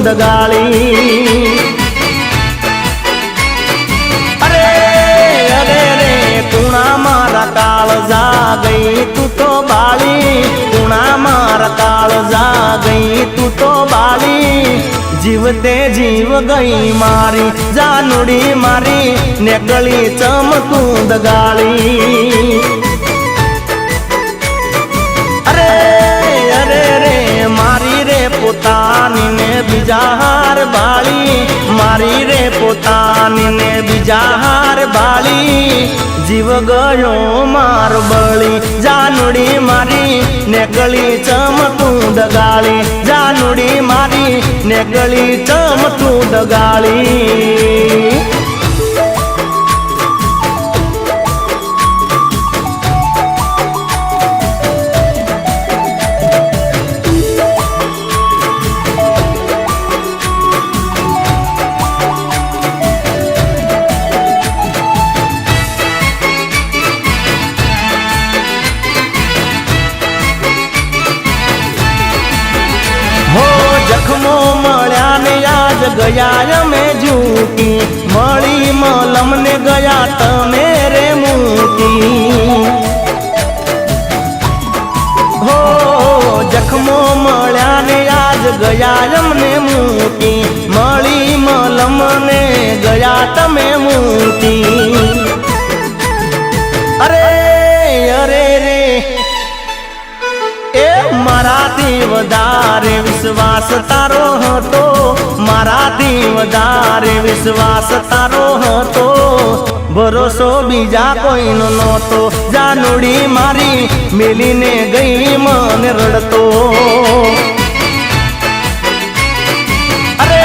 દગાળી અરે અરે રે કુણા મારા કાળ જા ગઈ તું તો બાળી કુણા મારા કાળ જા ગઈ તું તો બાળી જીવતે જીવ ગઈ મારી જાનુડી મારી ને ગળી ચમતું દગાળી અરે અરે રે મારી રે પોતાની ને બીજા હાર બાળી મારી રે પોતાની ને બીજા હાર બાળી જીવ ગયો માર બળી જાનુડી મારી ને ગળી ચમતું દગાળી જાનુડી મારી ને ગળી ચમતું દગાળી જખમો મળ્યા ને આજ ગયા અમે ઝૂકી મળી મલમ ને ગયા તમે રે મૂકી હો જખમો મળ્યા ને આજ ગયા અમને મૂકી મળી મલમ ને ગયા તમે મૂકી અરે અરે રે એ મારાથી વધારે વિશ્વાસ તારો હતો મારાથી વધારે વિશ્વાસ તારો હતો ભરોસો બીજા કોઈનો નહોતો જાનુડી મારી મેલીને ગઈ મને રડતો અરે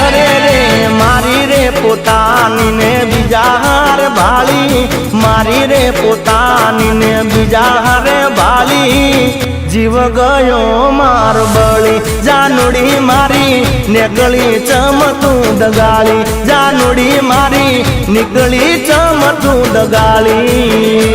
અરે રે મારી રે પોતાની ને બીજા હાર ભાળી મારી રે પોતાની ને બીજા હારે ભાળી જીવ ગયો માર બળી જાનુડી મારી ને ગળી ચમતું દગાળી જાનુડી મારી નીકળી ચમતું દગાળી